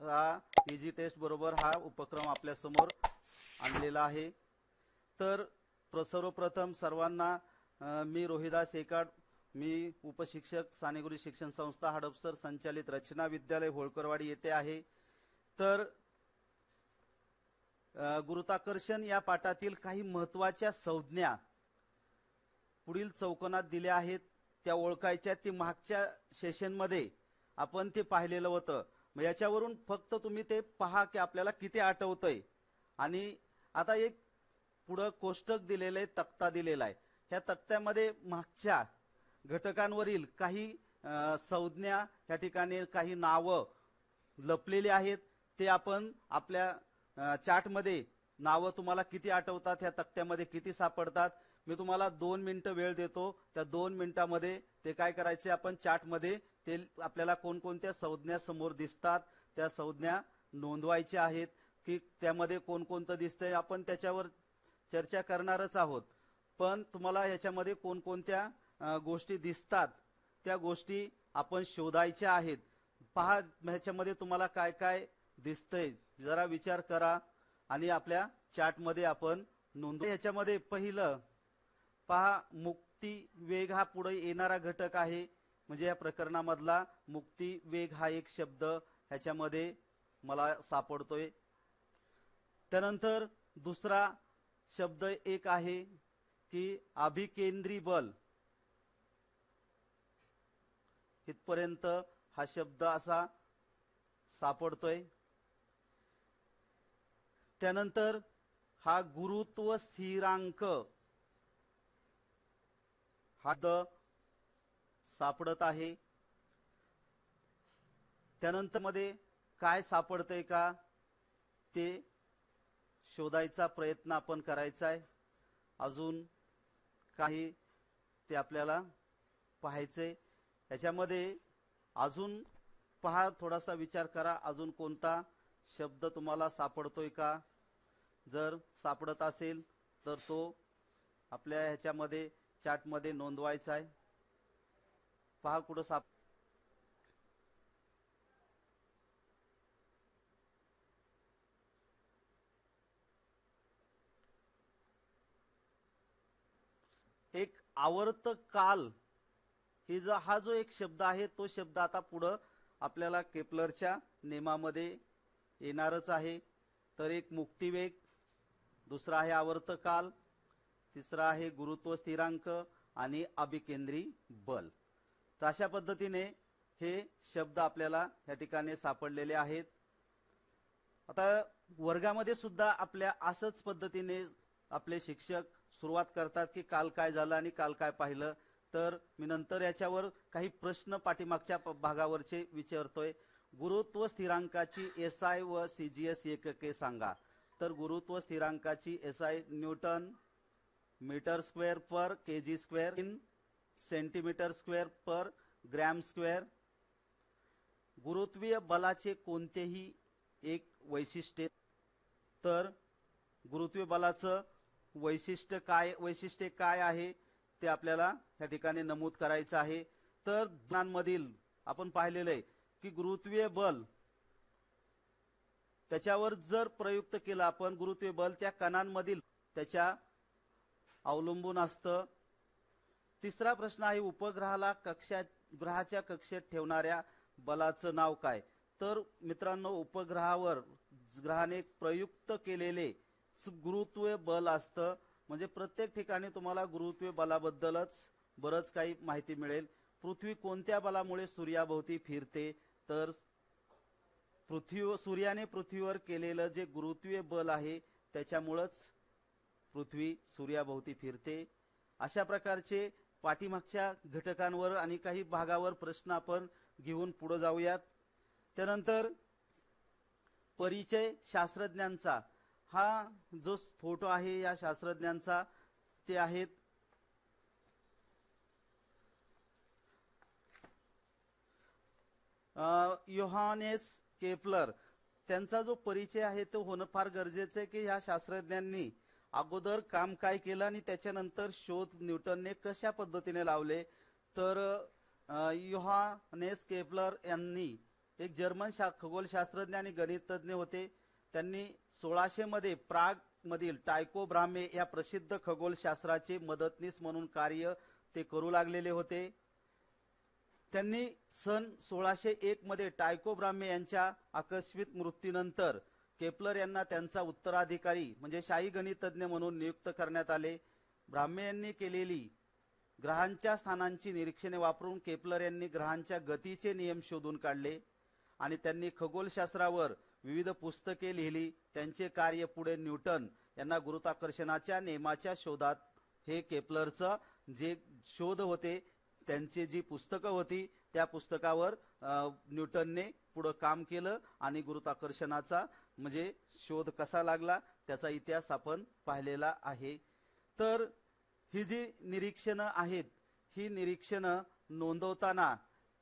हा PG taste बरोबर हा उपक्रम आपल्या समोर आणलेला आहे। तर सर्वप्रथम सर्वांना मी रोहिदास एकाड, मी उपशिक्षक सानेगुरुजी शिक्षण संस्था हडपसर संचालित रचना विद्यालय होळकरवाडी येथे आहे। तर गुरुत्वाकर्षण या पाठातील काही महत्त्वाच्या संज्ञा पुढील चौकोनात दिल्या आहेत, त्या ओळखायच्या। ती मागच्या सेशनमध्ये आपण ते पाहिलेलं होतं। मग याच्यावरून फक्त तुम्ही ते पहा की आपल्याला किती आठवतंय। आणि आता एक पुढं कोष्टक दिलेलं आहे, तक्ता दिलेला आहे। ह्या तक्त्यामध्ये मागच्या घटकांवरील काही संज्ञा या ठिकाणी काही नावं लपलेली आहेत, ते आपण आपल्या चार्टमध्ये नावं तुम्हाला किती आठवतात, ह्या तक्त्यामध्ये किती सापडतात, मी तुम्हाला 2 मिनिटं वेळ देतो। त्या 2 मिनिटांमध्ये ते काय करायचे, आपण चार्टमध्ये ते आपल्याला कोणकोणत्या संज्ञा समोर दिसतात त्या संज्ञा नोंदवायच्या आहेत की त्यामध्ये कोणकोणतं दिसतंय, आपण त्याच्यावर चर्चा करणारच आहोत। पण तुम्हाला याच्यामध्ये कोणकोणत्या गोष्टी दिसतात त्या गोष्टी आपण शोधायच्या आहेत। पहा ह्याच्यामध्ये तुम्हाला काय काय दिसतंय, जरा विचार करा आणि आपल्या चार्टमध्ये आपण नोंदवू। ह्याच्यामध्ये पहिलं पहा, मुक्ती वेग हा पुढे येणारा घटक आहे। म्हणजे या प्रकरणामधला मुक्ती वेग हा एक शब्द ह्याच्यामध्ये मला सापडतोय। त्यानंतर दुसरा शब्द एक आहे की अभिकेंद्री बल, इथपर्यंत हा शब्द असा सापडतोय। त्यानंतर हा गुरुत्व स्थिरांक हा सापडत आहे। त्यानंतर मध्ये काय सापडतंय का ते शोधायचा प्रयत्न आपण करायचा आहे। अजून काही ते आपल्याला पाहायचंय। याच्यामध्ये अजून पहा, थोडासा विचार करा, अजून कोणता शब्द तुम्हाला सापडतोय का। जर सापडत असेल तर तो आपल्या ह्याच्यामध्ये चार्टमध्ये नोंदवायचा आहे। पहा कुठं एक आवर्त काल ही हा जो एक शब्द आहे, तो शब्द आता पुढं आपल्याला केपलरच्या नियमामध्ये येणारच आहे। तर एक मुक्तिवेग, दुसरा आहे आवर्त काल, तिसरा आहे गुरुत्व स्थिरांक आणि अभिकेंद्री बल। तर अशा पद्धतीने हे शब्द आपल्याला या ठिकाणी सापडलेले आहेत। आता वर्गामध्ये सुद्धा आपल्या असंच पद्धतीने आपले शिक्षक सुरुवात करतात की काल काय झालं आणि काल काय पाहिलं। तर मी नंतर याच्यावर काही प्रश्न पाठीमागच्या भागावरचे विचारतोय। गुरुत्व स्थिरांकाची एसआय व सीजीएस एकके सांगा। तर गुरुत्व स्थिरांकाची SI newton metre square per kg square in centimetre square per gram square. गुरुत्वीय बलाचे कोणतेही एक वैशिष्ट्य, तर गुरुत्वीय बलाचं वैशिष्ट्य काय आहे ते आपल्याला या ठिकाणी नमूद करायचं आहे। तर कणांमधील आपण पाहिलेलं आहे की गुरुत्वीय बल त्याच्यावर जर प्रयुक्त केलं आपण, गुरुत्वीय बल त्या कणांमधील त्याच्या अवलंबून असतं। तिसरा प्रश्न आहे उपग्रहाला ग्रहाच्या कक्षेत ठेवणाऱ्या बलाचं नाव काय। तर मित्रांनो, उपग्रहावर ग्रहाने प्रयुक्त केलेले गुरुत्वीय बल असतं। म्हणजे प्रत्येक ठिकाणी तुम्हाला गुरुत्वीय बलाबद्दलच बरंच काही माहिती मिळेल। पृथ्वी कोणत्या बलामुळे सूर्याभोवती फिरते, तर सूर्याने पृथ्वीवर केलेलं जे गुरुत्वीय बल आहे त्याच्यामुळेच पृथ्वी सूर्याभोवती फिरते। अशा प्रकारचे पाठीमागच्या घटकांवर आणि काही भागावर प्रश्न आपण घेऊन पुढे जाऊयात। त्यानंतर परिचय शास्त्रज्ञांचा, हा जो फोटो आहे या शास्त्रज्ञांचा, ते आहेत योहानेस केपलर। त्यांचा जो परिचय आहे तो होणं फार गरजेचं आहे की ह्या शास्त्रज्ञांनी अगोदर काम काय केलं आणि त्याच्यानंतर शोध न्यूटनने कशा पद्धतीने लावले। तर योहानेस केपलर यांनी एक जर्मन खगोलशास्त्रज्ञ आणि गणितज्ञ होते. त्यांनी 1600 मध्ये प्राग मधील टायको ब्राह्मे या प्रसिद्ध खगोलशास्त्राचे मदतनीस म्हणून कार्य ते करू लागलेले होते. त्यांनी सन 1601 मध्ये टायको ब्राह्मे यांच्या आकस्मिक मृत्यूनंतर केपलर यांना त्यांचा उत्तराधिकारी म्हणजे शाही गणितज्ञ म्हणून नियुक्त करण्यात आले. ब्राह्मे यांनी केलेली ग्रहांच्या स्थानांची निरीक्षणे वापरून केपलर यांनी ग्रहांच्या गतीचे नियम शोधून काढले आणि त्यांनी खगोलशास्त्रावर विविध पुस्तके लिहिली. त्यांचे कार्य पुढे न्यूटन यांना गुरुत्वाकर्षणाच्या नियमाच्या शोधात हे केपलरचं जे शोध होते त्यांची जी पुस्तकं होती त्या पुस्तकावर न्यूटनने पुढे काम केलं आणि गुरुत्वाकर्षणाचा म्हणजे शोध कसा लागला त्याचा इतिहास आपण पाहिलेला आहे. तर ही जी निरीक्षणं आहेत ही निरीक्षणं नोंदवताना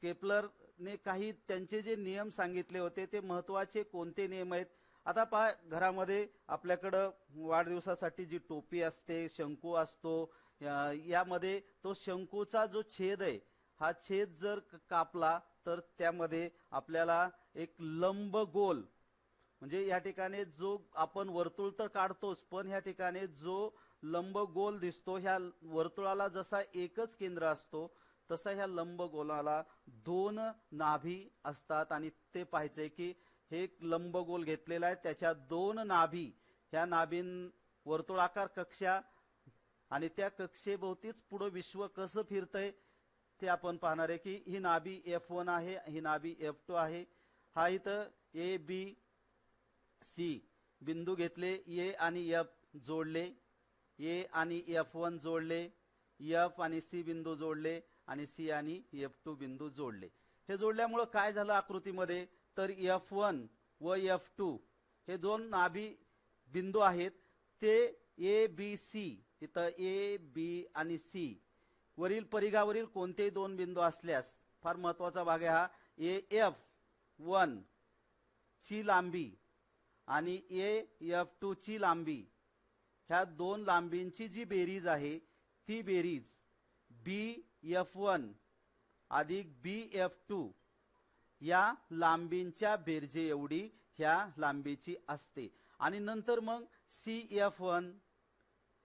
केपलरने काही त्यांचे जे नियम सांगितले होते ते महत्वाचे कोणते नियम आहेत. आता पहा, घरामध्ये आपल्याकडं वाढदिवसासाठी जी टोपी असते, शंकू असतो, यामध्ये तो शंकूचा जो छेद आहे हा छेद जर कापला तर त्यामध्ये आपल्याला एक लंब गोल म्हणजे या ठिकाणी जो आपण वर्तुळ तर काढतोच पण ह्या ठिकाणी जो लंब गोल दिसतो ह्या वर्तुळाला जसा एकच केंद्र असतो तसा ह्या लंब गोलाला दोन नाभी असतात आणि ते पाहायचंय की हे एक लंब गोल घेतलेला आहे त्याच्या दोन नाभी ह्या नाभीं वर्तुळाकार कक्षा आणि त्या कक्षेभोवतीच पुढे विश्व कसं फिरतंय ते आपण पाहणार आहे की ही नाभी F1 आहे, ही नाभी F2 आहे. हा इथं A B C बिंदू घेतले, A आणि F जोडले, A आणि F1 जोडले, F आणि C बिंदू जोडले आणि C आणि F2 बिंदू जोडले. हे जोडल्यामुळे काय झालं आकृतीमध्ये तर F1 व F2 हे दोन नाभी बिंदू आहेत ते A B C इथं A B आणि C वरील परिघावरील कोणतेही दोन बिंदू असल्यास फार महत्वाचा भाग आहे हा AF1 ची लांबी आणि AF2 ची लांबी ह्या दोन लांबींची जी बेरीज आहे ती बेरीज BF1 अधिक BF2 या लांबींच्या बेरजे एवढी ह्या लांबीची असते. आणि नंतर मग CF1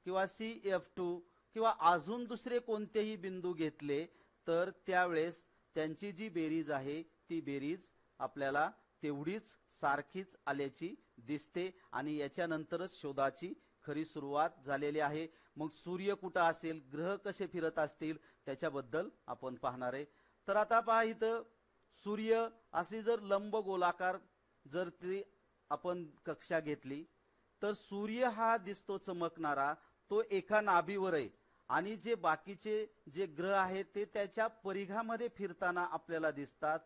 किंवा CF2 किंवा अजून दुसरे कोणतेही बिंदू घेतले तर त्यावेळेस त्यांची जी बेरीज आहे ती बेरीज आपल्याला तेवढीच सारखीच आल्याची दिसते आणि याच्यानंतरच शोधाची खरी सुरुवात झालेली आहे. मग सूर्य कुठं असेल, ग्रह कसे फिरत असतील त्याच्याबद्दल आपण पाहणार आहे. तर आता पहा इथं सूर्य अशी जर लंब गोलाकार जर ती आपण कक्षा घेतली तर सूर्य हा दिसतो चमकणारा तो एका नाभीवर आहे आणि जे बाकीचे जे ग्रह आहेत ते त्याच्या परिघामध्ये फिरताना आपल्याला दिसतात.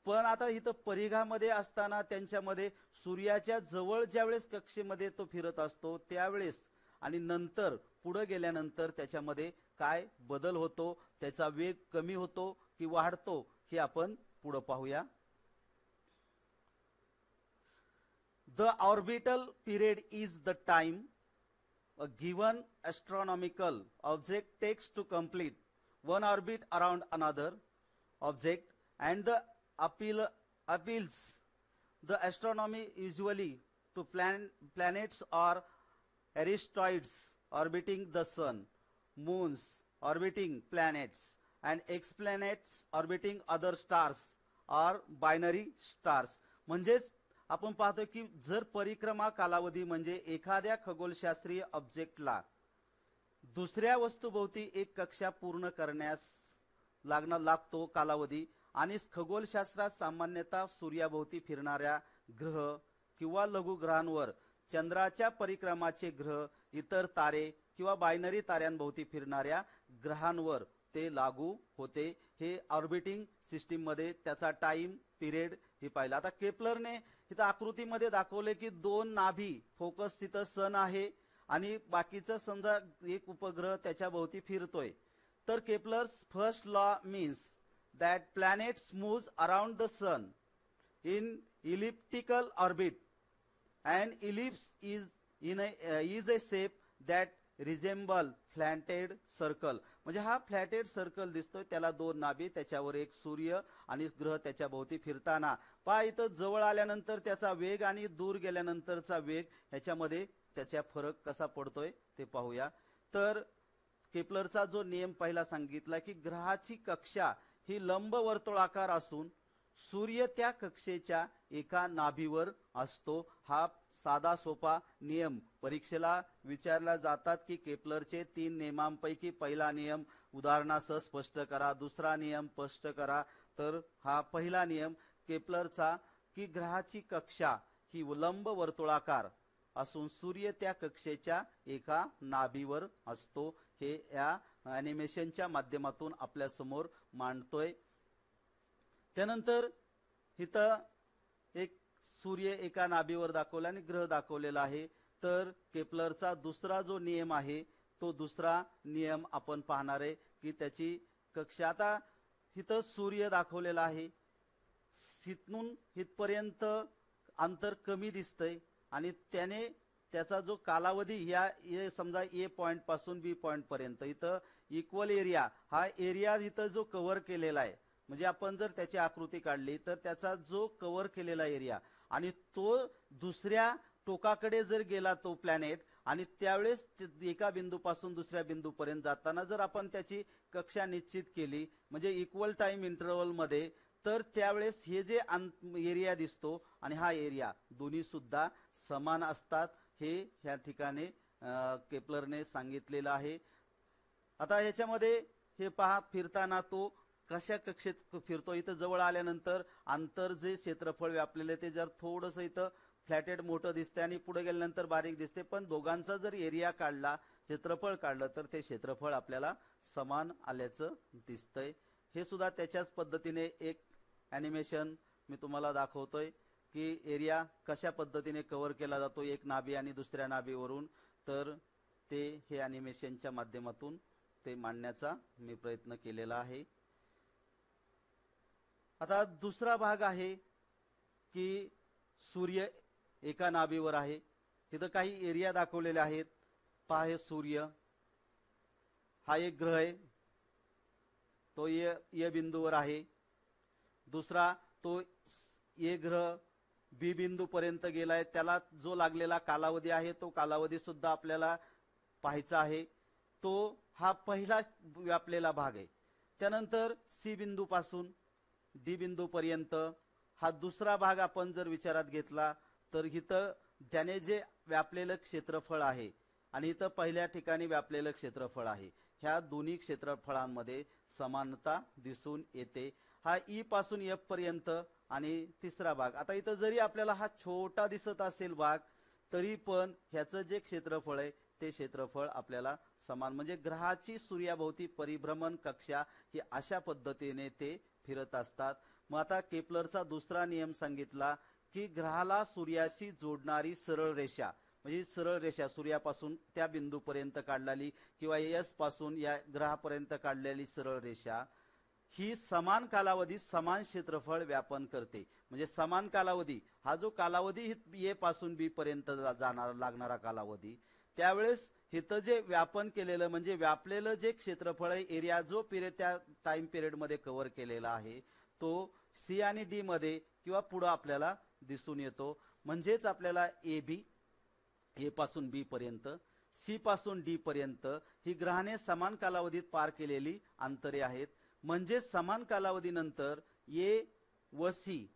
पण आता इथं परिघामध्ये असताना त्यांच्यामध्ये सूर्याच्या जवळ ज्यावेळेस कक्षेमध्ये तो फिरत असतो त्यावेळेस आणि नंतर पुढे गेल्यानंतर त्याच्यामध्ये काय बदल होतो, त्याचा वेग कमी होतो की वाढतो हे आपण पुढे पाहूया. The orbital period is the time a given astronomical object takes to complete one orbit around another object and the appeals the astronomy usually to planets or asteroids orbiting the sun, moons orbiting planets and exoplanets orbiting other stars or binary stars. म्हणजेच आपण पाहतो की जर परिक्रमा कालावधी म्हणजे एखाद्या खगोलशास्त्रीय ऑब्जेक्टला दुसऱ्या वस्तूभोवती एक कक्षा पूर्ण करण्यास लागतो कालावधी आणि खगोलशास्त्रात सामान्यतः सूर्याभोवती फिरणाऱ्या ग्रह किंवा लघुग्रहांवर चंद्राच्या परिक्रमाचे ग्रह, इतर तारे किंवा बायनरी ताऱ्यांभोवती फिरणाऱ्या ग्रहांवर ते लागू होते. हे ऑर्बिटिंग सिस्टीम मध्ये त्याचा टाइम पिरियड हे पाहिलं. आता केपलरने इथं आकृतीमध्ये दाखवले की दोन नाभी फोकस तिथं सन आहे आणि बाकीचं समजा एक उपग्रह त्याच्या भोवती फिरतोय. तर Kepler's first law means that planets moves around the sun in elliptical orbit and ellipse is a shape that resemble flatted circle, म्हणजे हा फ्लॅटेड सर्कल दिसतोय, त्याला दोन नाभी, त्याच्यावर एक सूर्य आणि ग्रह त्याच्या भोवती फिरताना पहा. इथं जवळ आल्यानंतर त्याचा वेग आणि दूर गेल्यानंतरचा वेग ह्याच्यामध्ये त्याचा फरक कसा पडतोय ते पाहूया. तर केपलरचा जो नियम पहिला सांगितला की ग्रहाची कक्षा ही लंबवर्तुळाकार असून सूर्य त्या कक्षेच्या एका नाभीवर असतो. हा साधा सोपा नियम परीक्षेला विचारला जातात की केपलरचे 3 नियमांपैकी पहिला नियम उदाहरणासह स्पष्ट करा, दुसरा नियम स्पष्ट करा. तर हा पहिला नियम केपलरचा की ग्रहाची कक्षा ही लंबवर्तुळाकार असून सूर्य त्या कक्षेच्या एका नाभीवर असतो, हे या ॲनिमेशनच्या माध्यमातून आपल्या समोर मांडतोय. त्यानंतर इथं एक सूर्य एका नाभीवर दाखवला आणि ग्रह दाखवलेला आहे. तर केपलरचा दुसरा जो नियम आहे तो दुसरा नियम आपण पाहणार आहे की त्याची कक्षा, आता इथं सूर्य दाखवलेला आहे, इथून इथपर्यंत अंतर कमी दिसतंय आणि त्याने त्याचा जो कालावधी या समजा ए पॉइंट पासून बी पॉइंट पर्यंत इथं इक्वल एरिया, हा एरिया इथं जो कव्हर केलेला आहे, म्हणजे आपण जर त्याची आकृती काढली तर त्याचा जो कव्हर केलेला एरिया आणि तो दुसऱ्या टोकाकडे जर गेला तो प्लॅनेट आणि त्यावेळेस एका बिंदूपासून दुसऱ्या बिंदूपर्यंत जाताना जर आपण त्याची कक्षा निश्चित केली म्हणजे इक्वल टाइम इंटरवल मध्ये, तर त्यावेळेस हे जे एरिया दिसतो आणि हा एरिया दोन्ही सुद्धा समान असतात, हे ह्या ठिकाणी केपलरने सांगितलेलं आहे. आता ह्याच्यामध्ये हे पहा फिरताना तो कशा कक्षेत फिरतो. इथं जवळ आल्यानंतर अंतर जे क्षेत्रफळ व्यापलेले ते जर थोडंसं इथं फ्लॅटेड मोठं दिसते आणि पुढे गेल्यानंतर बारीक दिसते, पण दोघांचा जर एरिया काढला, क्षेत्रफळ काढलं तर ते क्षेत्रफळ आपल्याला समान आल्याचं दिसतंय. हे सुद्धा त्याच्याच पद्धतीने एक ॲनिमेशन मी तुम्हाला दाखवतोय की एरिया कशा पद्धतीने कव्हर केला जातो एक नाभी आणि दुसऱ्या नाभीवरून. तर ते हे ॲनिमेशनच्या माध्यमातून ते मांडण्याचा मी प्रयत्न केलेला आहे. आता दुसरा भाग आहे की सूर्य एका नाभीवर आहे. इथं काही एरिया दाखवलेले आहेत. पहा हे सूर्य, हा एक ग्रह आहे, तो ए बिंदूवर आहे. दुसरा तो ए ग्रह बी बिंदू पर्यंत गेलाय, त्याला जो लागलेला कालावधी आहे तो कालावधी सुद्धा आपल्याला पाहायचा आहे. तो हा पहिला व्यापलेला भाग आहे. त्यानंतर सी बिंदू पासून डी बिंदू पर्यंत हा दुसरा भाग आपण जर विचारात घेतला तर इथं त्याने जे व्यापलेलं क्षेत्रफळ आहे आणि इथं पहिल्या ठिकाणी व्यापलेलं क्षेत्रफळ आहे, ह्या दोन्ही क्षेत्रफळांमध्ये समानता दिसून येते. हा ई पासून एफ पर्यंत आणि तिसरा भाग. आता इथं जरी आपल्याला हा छोटा दिसत असेल भाग, तरी पण ह्याचं जे क्षेत्रफळ आहे ते क्षेत्रफळ आपल्याला समान, म्हणजे ग्रहाची सूर्याभोवती परिभ्रमण कक्षा ही अशा पद्धतीने ते फिरत असतात. मग आता केपलरचा दुसरा नियम सांगितला की ग्रहाला सूर्याशी जोडणारी सरळ रेषा, म्हणजे सरळ रेषा सूर्यापासून त्या बिंदूपर्यंत काढलेली किंवा एस पासून या ग्रहापर्यंत काढलेली सरळ रेषा ही समान कालावधी समान क्षेत्रफळ व्यापन करते. म्हणजे समान कालावधी, हा जो कालावधी ए पासून बी पर्यंत जाणार लागणारा कालावधी, त्यावेळेस इथं जे व्यापन केलेलं म्हणजे व्यापलेलं जे क्षेत्रफळ आहे एरिया जो पिरियड त्या टाइम पिरियड मध्ये कव्हर केलेला आहे तो सी आणि डी मध्ये किंवा पुढे आपल्याला दिसून येतो. म्हणजेच आपल्याला ए बी, ए पासून बी पर्यंत, सी पासून डी पर्यंत ही ग्रहाने समान कालावधीत पार केलेली अंतरे आहेत. म्हणजे समान कालावधीनंतर ए व सी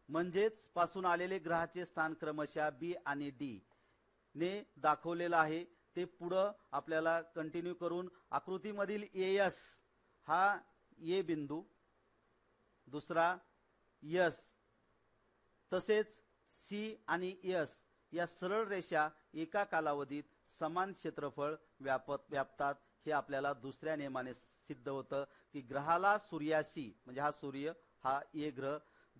म्हणजेच पासून आलेले ग्रहाचे स्थान क्रमशः बी आणि डी ने दाखवलेलं आहे. ते पुढं आपल्याला कंटिन्यू करून आकृतीमधील एस हा ए बिंदू, दुसरा एस, तसेच सी आणि एस या सरळ रेषा एका कालावधीत समान क्षेत्रफळ व्यापतात. हे आपल्याला दुसऱ्या नियमाने सिद्ध होतं की ग्रहाला सूर्याशी, म्हणजे हा सूर्य हा ए ग्रह,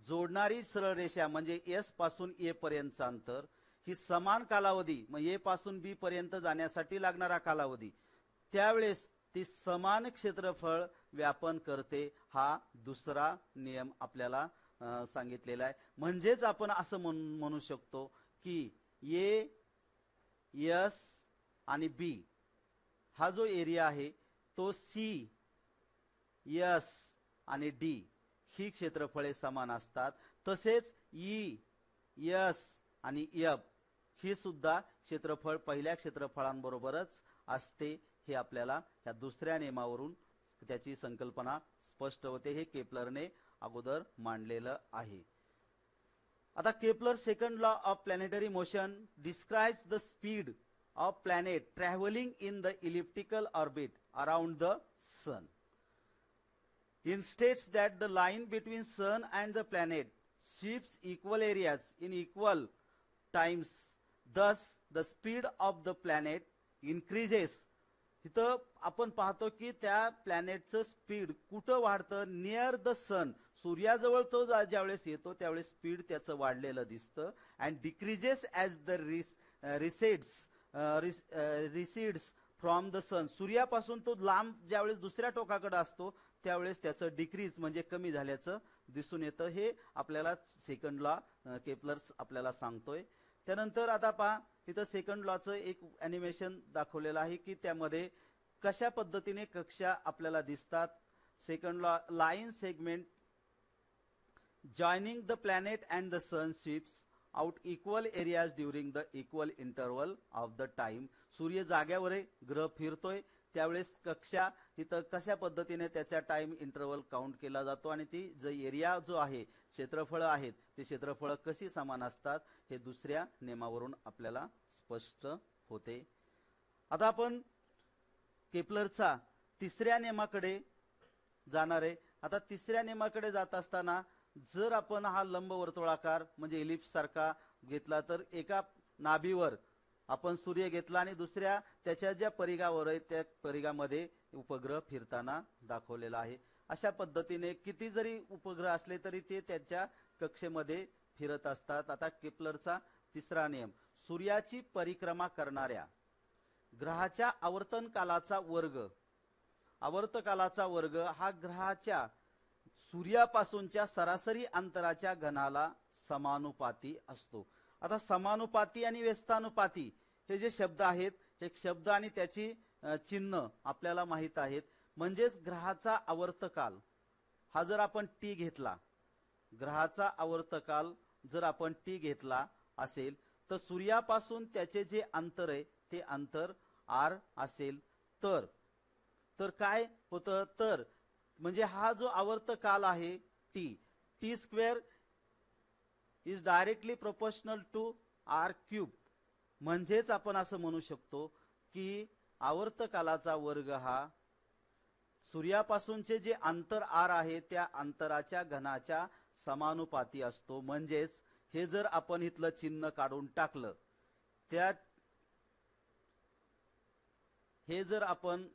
जोडणारी सरळ रेषा म्हणजे एस पासून ए पर्यंतचं अंतर ही समान कालावधी, मग ए पासून बी पर्यंत जाण्यासाठी लागणारा कालावधी, त्यावेळेस ती समान क्षेत्रफळ व्यापन करते. हा दुसरा नियम आपल्याला सांगितलेला आहे. म्हणजेच आपण असं म्हणू शकतो की ए, एस आणि बी हा जो एरिया आहे तो सी, एस आणि डी ही क्षेत्रफळे समान असतात. तसेच ई, एस आणि एफ ही सुद्धा क्षेत्रफळ पहिल्या क्षेत्रफळांबरोबरच असते. हे आपल्याला या दुसऱ्या नियमावरून त्याची संकल्पना स्पष्ट होते. हे केपलरने अगोदर मांडलेलं आहे. आता Kepler second law of planetary motion describes the speed of planet travelling in the elliptical orbit around the sun. It states that the line between sun and the planet sweeps equal areas in equal times. Thus, the speed of the planet increases. इथं आपण पाहतो की त्या प्लॅनेटचं speed कुठं वाढतं, near the सन, सूर्याजवळ तो ज्यावेळेस येतो त्यावेळेस स्पीड त्याचं वाढलेलं दिसतं. And decreases as the recedes from the sun. सूर्यापासून तो लांब ज्यावेळेस दुसऱ्या टोकाकडे असतो त्यावेळेस त्याचं डिक्रीज म्हणजे कमी झाल्याचं दिसून येतं. हे आपल्याला सेकंड लॉ केपलर्स आपल्याला सांगतोय. त्यानंतर आता पहा इथं सेकंड लॉचं एक ॲनिमेशन दाखवलेलं आहे की त्यामध्ये कशा पद्धतीने कक्षा आपल्याला दिसतात. Second law, line segment joining the planet and the sun sweeps out equal areas during the equal interval of the time. सूर्य जाग्यावर आहे, ग्रह फिरतोय, त्यावेळेस कक्षा इथं कशा पद्धतीने त्याचा टाइम इंटरवल काउंट केला जातो आणि ती जो एरिया जो आहे, क्षेत्रफळ आहेत, ते क्षेत्रफळ कशी समान असतात हे दुसऱ्या नियमावरून आपल्याला स्पष्ट होते. आता आपण केपलरचा तिसऱ्या नियमाकडे जाणार आहे. आता तिसऱ्या नियमाकडे जात असताना जर आपण हा लंबवर्तुळाकार म्हणजे इलिप्स सारखा घेतला तर एका नाभीवर आपण सूर्य घेतला आणि दुसऱ्या त्याच्या ज्या परिघावर आहे त्या परिघामध्ये उपग्रह फिरताना दाखवलेला आहे. अशा पद्धतीने किती जरी उपग्रह असले तरी ते त्याच्या कक्षेमध्ये फिरत असतात. आता केपलरचा तिसरा नियम, सूर्याची परिक्रमा करणाऱ्या ग्रहाच्या आवर्तन कालाचा वर्ग, आवर्तकालाचा वर्ग हा ग्रहाच्या सूर्यापासूनच्या सरासरी अंतराच्या घनाला समानुपाती असतो. आता समानुपाती आणि व्यस्तानुपाती हे जे शब्द आहेत, हे शब्द आणि त्याची चिन्ह आपल्याला माहित आहेत. म्हणजेच ग्रहाचा आवर्तकाल हा जर आपण टी घेतला, ग्रहाचा आवर्तकाल जर आपण टी घेतला असेल तर सूर्यापासून त्याचे जे अंतर आहे ते अंतर आर असेल. तर काय होतं, तर म्हणजे हा जो आवर्तकाल आहे T square is directly proportional to R cube. म्हणजेच आपण असं म्हणू शकतो की आवर्तकालाचा वर्ग हा सूर्यापासूनचे जे अंतर आर आहे त्या अंतराच्या घनाच्या समानुपाती असतो. म्हणजेच हे जर आपण इथलं चिन्ह काढून टाकलं, हे जर आपण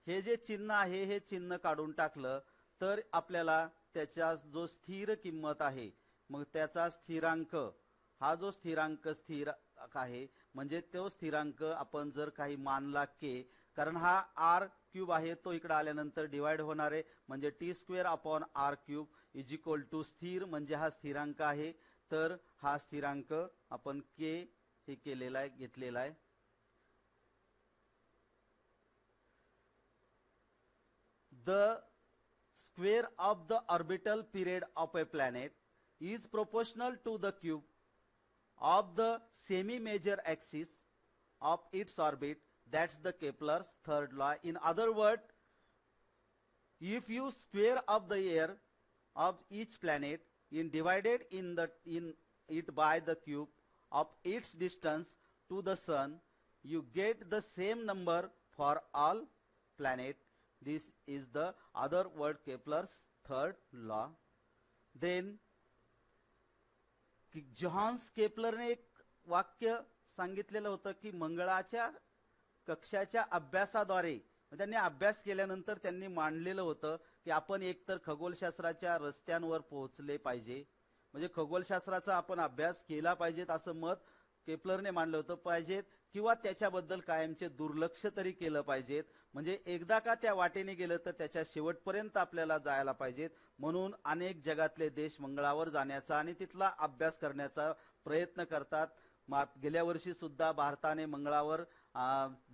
हे जे चिन्ह आहे हे चिन्ह काढून टाकलं तर आपल्याला त्याचा जो स्थिर किंमत आहे, मग त्याचा स्थिरांक, हा जो स्थिरांक स्थिर आहे म्हणजे तो स्थिरांक आपण जर काही मानला के, कारण हा आर क्यूब आहे तो इकडे आल्यानंतर डिवाइड होणार आहे, म्हणजे T square upon R cube is equal to स्थिर, म्हणजे हा स्थिरांक आहे. तर हा स्थिरांक आपण के हे केलेला आहे, घेतलेला आहे. The square of the orbital period of a planet is proportional to the cube of the semi-major axis of its orbit. That's the Kepler's third law. In other words, if you square of the area of each planet in divided in it by the cube of its distance to the sun, you get the same number for all planets. This is the other word Kepler's third law. Then Johannes केपलरने एक वाक्य सांगितलेलं होतं की मंगळाच्या कक्षाच्या अभ्यासाद्वारे त्यांनी अभ्यास केल्यानंतर त्यांनी मांडलेलं होतं की आपण एकतर खगोलशास्त्राच्या रस्त्यांवर पोहोचले पाहिजे, म्हणजे खगोलशास्त्राचा आपण अभ्यास केला पाहिजेत असं मत केपलरने मांडलं होतं पाहिजेत किंवा त्याच्याबद्दल कायमचे दुर्लक्ष तरी केलं पाहिजेत. म्हणजे एकदा का त्या वाटेने गेलं तर त्याच्या शेवटपर्यंत आपल्याला जायला पाहिजेत. म्हणून अनेक जगातले देश मंगळावर जाण्याचा आणि तिथला अभ्यास करण्याचा प्रयत्न करतात. गेल्या वर्षी सुद्धा भारताने मंगळावर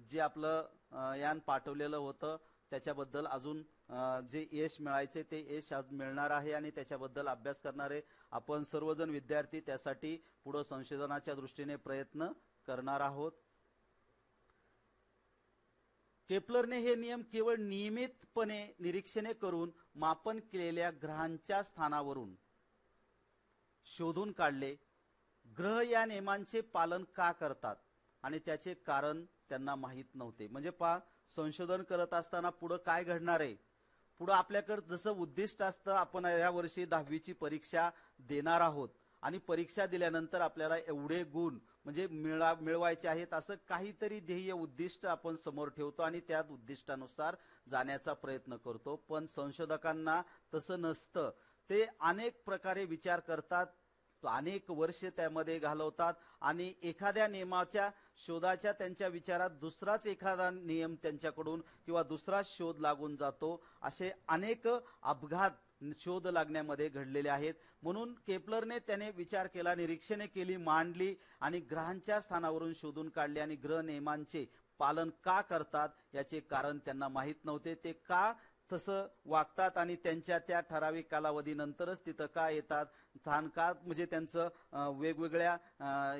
जे आपलं यान पाठवलेलं होतं त्याच्याबद्दल अजून जे यश मिळायचे ते यश आज मिळणार आहे आणि त्याच्याबद्दल अभ्यास करणारे आपण सर्वजण विद्यार्थी त्यासाठी पुढे संशोधनाच्या दृष्टीने प्रयत्न करणार आहोत. केपलरने हे नियम केवळ नियमितपणे निरीक्षणे करून मापन केलेल्या ग्रहांच्या स्थानावरून शोधून काढले. ग्रह या नियमांचे पालन का करतात आणि त्याचे कारण त्यांना माहीत नव्हते. म्हणजे संशोधन करत असताना पुढे काय घडणार आहे, पुढे आपल्याकडे जसं उद्दिष्ट असतं आपण या वर्षी 10वीची परीक्षा देणार आहोत आणि परीक्षा दिल्यानंतर आपल्याला एवढे गुण म्हणजे मिळवायचे आहेत असं काहीतरी ध्येय उद्दिष्ट आपण समोर ठेवतो आणि त्या उद्दिष्टानुसार जाण्याचा प्रयत्न करतो. पण संशोधकांना तसं नसतं. ते अनेक प्रकारे विचार करतात, अनेक वर्षे त्यामध्ये घालवतात आणि एखाद्या नियमाच्या शोधाच्या त्यांच्या विचारात दुसराच एखादा नियम त्यांच्याकडून किंवा दुसरा शोध लागून जातो. असे अनेक अपघात शोध लागण्यामध्ये घडलेले आहेत. म्हणून केपलरने त्याने विचार केला, निरीक्षणे केली, मांडली आणि ग्रहांच्या स्थानावरून शोधून काढले आणि ग्रह नियमांचे पालन का करतात याचे कारण त्यांना माहीत नव्हते. ते का तसं वागतात आणि त्यांच्या त्या ठराविक कालावधीनंतरच तिथं का येतात, स्थान का म्हणजे त्यांचं वेगवेगळ्या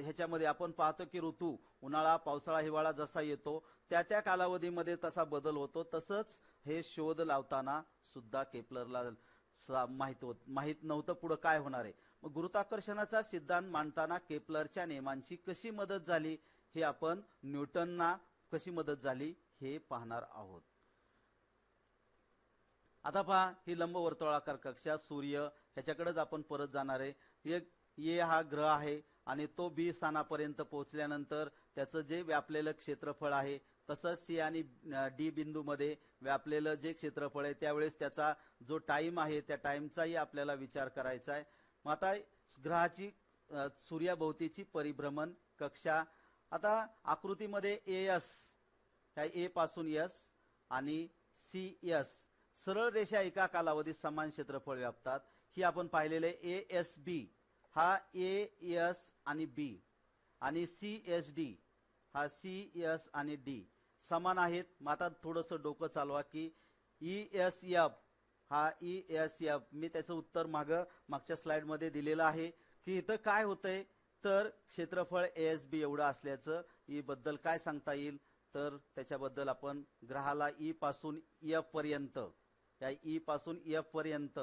ह्याच्यामध्ये आपण पाहतो की ऋतू उन्हाळा पावसाळा हिवाळा जसा येतो त्या त्या कालावधीमध्ये तसा बदल होतो. तसंच हे शोध लावताना सुद्धा केपलरला माहित नव्हतं पुढे काय होणार आहे. मग गुरुत्वाकर्षणाचा सिद्धांत मांडताना केपलरच्या नियमांची कशी मदत झाली हे आपण न्यूटनना कशी मदत झाली हे पाहणार आहोत. आता पहा ही लंबवर्तुळाकार कक्षा सूर्य ह्याच्याकडेच आपण परत जाणार आहे. ए हा ग्रह आहे आणि तो बी स्थानापर्यंत पोहोचल्यानंतर त्याचं जे व्यापलेलं क्षेत्रफळ आहे तसंच सी आणि डी बिंदूमध्ये व्यापलेलं जे क्षेत्रफळ आहे त्यावेळेस त्याचा जो टाइम आहे त्या टाइमचाही आपल्याला विचार करायचा आहे. मग आता ग्रहाची सूर्याभोवतीची परिभ्रमण कक्षा आता आकृतीमध्ये एस ह्या ए पासून एस आणि सी एस सरळ रेषा एका कालावधीत समान क्षेत्रफळ व्यापतात. ही आपण पाहिलेले ए एस बी हा ए एस आणि बी आणि सी एस डी हा सी एस आणि डी समान आहेत. मग आता थोडंसं डोकं चालवा की ई एस एफ हा ई एस एफ मी त्याचं उत्तर मागच्या स्लाइड मध्ये दिलेलं आहे की इथं काय होतंय तर क्षेत्रफळ एस बी एवढं असल्याचं ई बद्दल काय सांगता येईल तर त्याच्याबद्दल आपण ग्रहाला ई पासून एफ पर्यंत या ई पासून एफ पर्यंत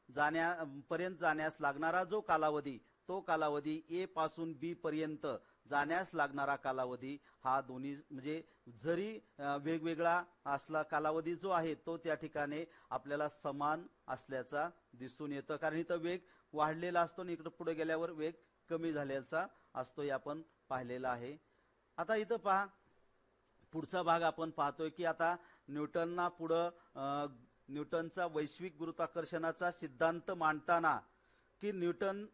जाण्यास लागणारा जो कालावधी तो कालावधी ए पासून बी पर्यंत जाण्यास लागणारा कालावधी हा दोन्ही म्हणजे जरी वेगवेगळा असला कालावधी जो आहे तो त्या ठिकाणी आपल्याला समान असल्याचा दिसून येतं. कारण इथं वेग वाढलेला असतो आणि इकडे पुढे गेल्यावर वेग कमी झालेला असतो हे आपण पाहिलेलं आहे. आता इथं पहा पुढचा भाग आपण पाहतोय की आता न्यूटनचा वैश्विक गुरुत्वाकर्षणाचा सिद्धांत मांडताना की Newton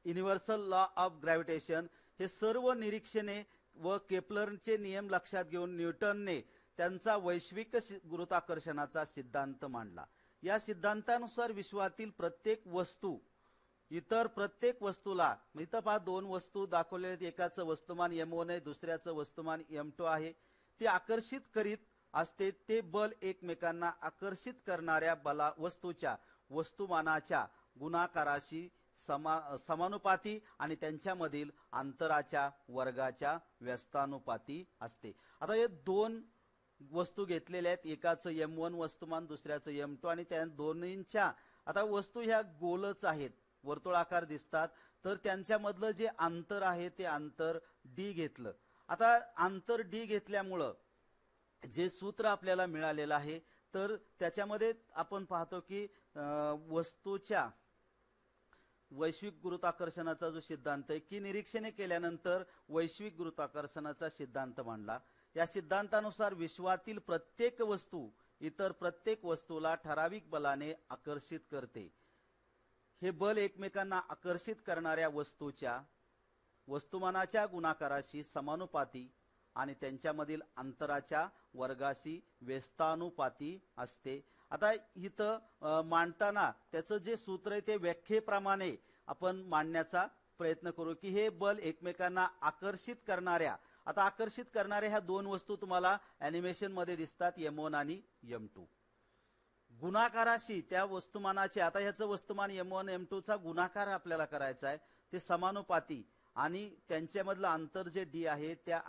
universal law of gravitation हे सर्व निरीक्षणे व केपलरचे नियम लक्षात घेऊन न्यूटनने त्यांचा वैश्विक गुरुत्वाकर्षणाचा सिद्धांत मांडला. या सिद्धांतानुसार विश्वातील प्रत्येक वस्तू इतर प्रत्येक वस्तूला इथं पहा दोन वस्तू दाखवलेले आहेत. एकाचं वस्तुमान m1 आहे दुसऱ्याचं वस्तुमान m2 आहे. ते आकर्षित करीत असते ते बल एकमेकांना आकर्षित करणाऱ्या वस्तूच्या वस्तुमानाच्या गुणाकाराशी समानुपाती आणि त्यांच्यामधील अंतराच्या वर्गाच्या व्यस्तानुपाती असते. आता हे दोन वस्तू घेतलेल्या आहेत. एकाचं m1 वस्तुमान दुसऱ्याचं m2 आणि त्या दोन्हींच्या आता वस्तू ह्या गोलच आहेत वर्तुळाकार दिसतात तर त्यांच्यामधलं जे अंतर आहे ते अंतर d घेतलं. आता अंतर d घेतल्यामुळं जे सूत्र आपल्याला मिळालेलं आहे तर त्याच्यामध्ये आपण पाहतो की वस्तूच्या वैश्विक गुरुत्वाकर्षणाचा जो सिद्धांत आहे की निरीक्षणे केल्यानंतर वैश्विक गुरुत्वाकर्षणाचा सिद्धांत मांडला. या सिद्धांतानुसार विश्वातील प्रत्येक वस्तू इतर प्रत्येक वस्तूला ठराविक बलाने आकर्षित करते. हे बल एकमेकांना आकर्षित करणाऱ्या वस्तूच्या वस्तुमानाच्या गुणाकाराशी समानुपाती आणि त्यांच्यामधील अंतराच्या वर्गाशी व्यस्तानुपाती असते. आता इथं मांडताना त्याचं जे सूत्र आहे ते व्याख्येप्रमाणे आपण मांडण्याचा प्रयत्न करू की हे बल एकमेकांना आकर्षित करणाऱ्या, आता आकर्षित करणाऱ्या ह्या दोन वस्तू तुम्हाला ॲनिमेशन मध्ये दिसतात, M1 आणि M2. गुणाकाराशी त्या वस्तुमानाचे, आता ह्याचं वस्तुमान M1 M2 चा गुणाकार आपल्याला करायचा आहे, ते समानुपाती आणि त्यांच्यामधलं अंतर जे D आहे त्या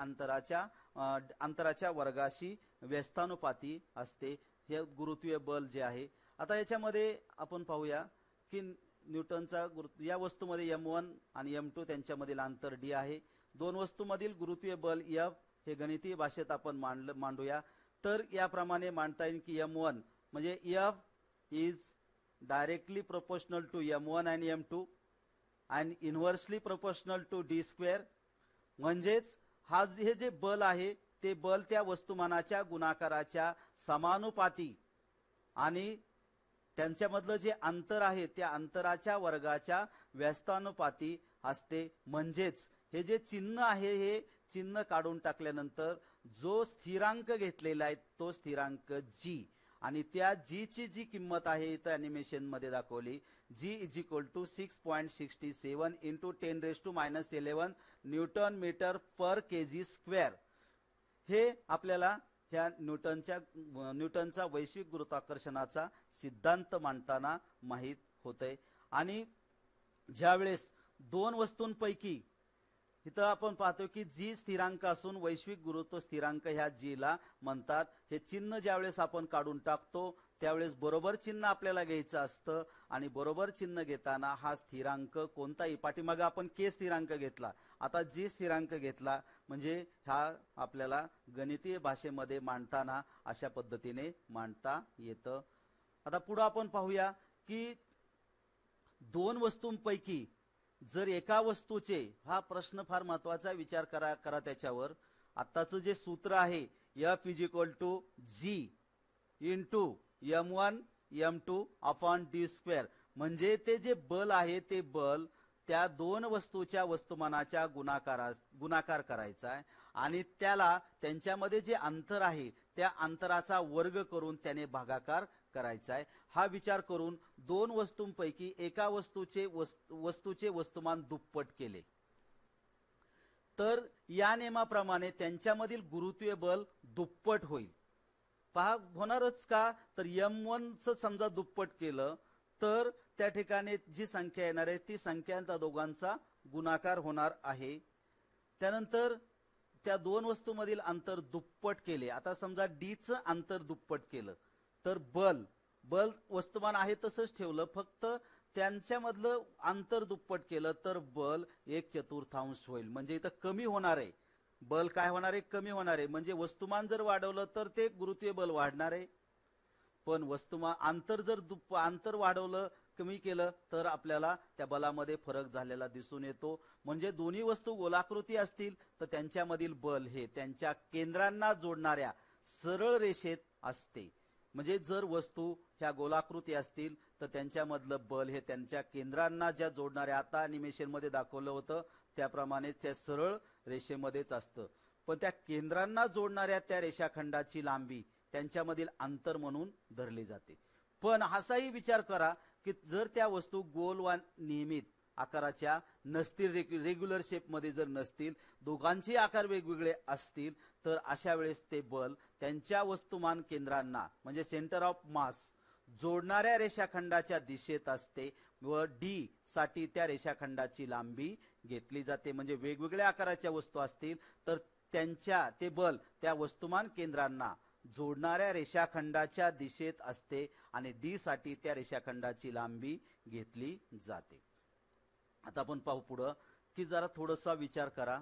अंतराच्या वर्गाशी व्यस्तानुपाती असते. हे गुरुत्वीय बल जे आहे. आता याच्यामध्ये आपण पाहूया की न्यूटनचा या वस्तूमध्ये M1 आणि M2 त्यांच्यामधील अंतर D आहे. दोन वस्तूमधील गुरुत्वीय बल F हे गणितीय भाषेत आपण मांडूया. तर याप्रमाणे मांडता येईल की M1 म्हणजे F is directly proportional to M1 आणि M2 आणि inversely proportional to D square. म्हणजेच हे जे बल आहे ते बल त्या वस्तुमानाच्या गुणाकाराच्या समानुपाती आणि त्यांच्यामधलं जे अंतर आहे त्या अंतराच्या वर्गाच्या व्यस्तानुपाती असते. म्हणजेच हे जे चिन्ह आहे हे चिन्ह काढून टाकल्यानंतर जो स्थिरांक घेतलेला आहे तो स्थिरांक G आणि त्या G ची जी किंमत आहे इथं ॲनिमेशन मध्ये दाखवली, G is equal to 6.67 into 10⁻11 newton metre per kg square. हे आपल्याला ह्या न्यूटनचा वैश्विक गुरुत्वाकर्षणाचा सिद्धांत मांडताना माहित होतंय. आणि ज्यावेळेस दोन वस्तूंपैकी इथं आपण पाहतो की G स्थिरांक असून वैश्विक गुरुत्व स्थिरांक ह्या G ला म्हणतात. हे चिन्ह ज्यावेळेस आपण काढून टाकतो त्यावेळेस बरोबर चिन्ह आपल्याला घ्यायचं असतं आणि बरोबर चिन्ह घेताना हा स्थिरांक कोणताही, पाठीमागे आपण K स्थिरांक घेतला, आता G स्थिरांक घेतला, म्हणजे हा आपल्याला गणितीय भाषेमध्ये मांडताना अशा पद्धतीने मांडता येतं. आता पुढे आपण पाहूया की दोन वस्तूंपैकी जर एका वस्तूचे, हा प्रश्न फार महत्वाचा, विचार करा त्याच्यावर. आत्ताचं जे सूत्र आहे F is equal to G into M1 M2 upon D square, म्हणजे ते जे बल आहे ते बल त्या दोन वस्तूच्या वस्तुमानाच्या गुणाकार करायचा आहे आणि त्याला त्यांच्यामध्ये जे अंतर आहे त्या अंतराचा वर्ग करून त्याने भागाकार करायचा आहे. हा विचार करून दोन वस्तूंपैकी एका वस्तूचे वस्तुमान दुप्पट केले तर या नियमाप्रमाणे त्यांच्यामधील गुरुत्वीय बल दुप्पट होईल. पहा होणारच का, तर M1 च समजा दुप्पट केलं तर त्या ठिकाणी जी संख्या येणार आहे ती संख्यांचा दोघांचा गुणाकार होणार आहे. त्यानंतर त्या दोन वस्तूमधील अंतर दुप्पट केले, आता समजा D चं अंतर दुप्पट केलं तर बल वस्तुमान आहे तसंच ठेवलं, फक्त त्यांच्यामधलं अंतर दुप्पट केलं तर बल 1/4 होईल. म्हणजे इथं कमी होणार आहे बल, काय होणार आहे, कमी होणार आहे. म्हणजे वस्तुमान जर वाढवलं तर ते गुरुत्वीय बल वाढणार आहे, पण वस्तुमान अंतर वाढवलं, कमी केलं तर आपल्याला त्या बलामध्ये फरक झालेला दिसून येतो. म्हणजे दोन्ही वस्तू गोलाकृती असतील तर त्यांच्यामधील बल हे त्यांच्या केंद्रांना जोडणाऱ्या सरळ रेषेत असते. म्हणजे जर वस्तू ह्या गोलाकृती असतील तर त्यांच्यामधलं बल हे त्यांच्या केंद्रांना ज्या जोडणाऱ्या, आता ॲनिमेशन मध्ये दाखवलं होतं त्याप्रमाणे त्या सरळ रेषेमध्येच असतं. पण त्या केंद्रांना जोडणाऱ्या त्या रेषाखंडाची लांबी त्यांच्यामधील अंतर म्हणून धरली जाते. पण असाही विचार करा की जर त्या वस्तू गोल वा नियमित आकाराच्या नसतील, रेग्युलर शेप मध्ये जर नसतील, दोघांचे आकार वेगवेगळे असतील, तर अशा वेळेस ते बल त्यांच्या वस्तुमान केंद्रांना म्हणजे सेंटर ऑफ मास जोडणाऱ्या रेषाखंडाच्या दिशेत असते व D साठी त्या रेषाखंडाची लांबी घेतली जाते. म्हणजे वेगवेगळ्या आकाराच्या वस्तू असतील तर ते बल त्या वस्तुमान केंद्रांना जोडणाऱ्या रेषाखंडाच्या दिशेत असते आणि D साठी त्या रेषाखंडाची लांबी घेतली जाते. आता आपण पाहू पुढे की जरा थोडासा विचार करा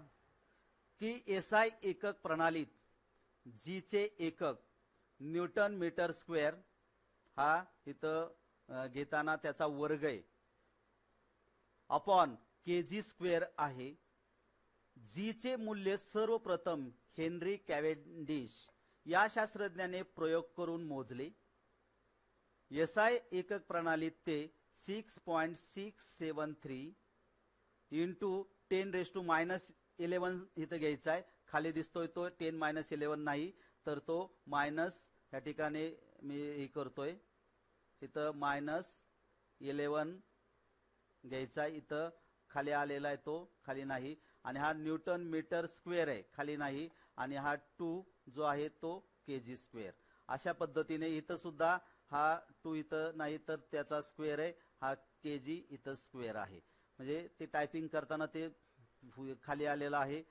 की SI एकक प्रणालीत G चे एकक न्यूटन मीटर स्क्वेअर हा इथं घेताना त्याचा वर्ग आहे अपॉन kg स्क्वेअर आहे. G चे मूल्य सर्वप्रथम हेनरी कॅव्हेंडिश या शास्त्रज्ञाने प्रयोग करून मोजले. SI एकक प्रणालीत ते 6.673 इंटू 10⁻11 इथं घ्यायचा आहे. खाली दिसतोय तो 10⁻11 नाही, तर तो मायनस या ठिकाणी मी हे करतोय, इथं -11 घ्यायचा. इथं खाली आलेला आहे तो खाली नाही, आणि हा न्यूटन मीटर स्क्वेअर आहे खाली नाही, आणि हा 2 जो आहे तो केजी स्क्वेअर. अशा पद्धतीने इथं सुद्धा हा 2 इथं नाही तर त्याचा स्क्वेअर आहे, हा केजी इथं स्क्वेअर आहे. म्हणजे ते टायपिंग करताना ते खाली आलेलं आहे.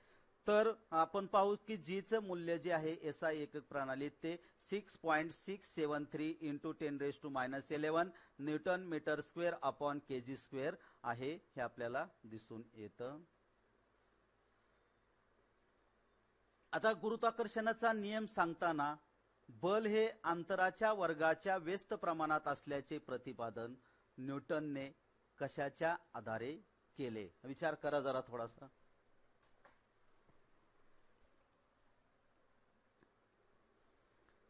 तर आपण पाहू की जीचं मूल्य जे आहे एसआय एकक प्रणालीत ते 6.673 into 10⁻11 newton metre square upon KG square आहे, हे आपल्याला दिसून येतं. आता गुरुत्वाकर्षणाचा नियम सांगताना बल हे अंतराच्या वर्गाच्या व्यस्त प्रमाणात असल्याचे प्रतिपादन न्यूटनने कशाच्या आधारे केले? विचार करा जरा थोडासा.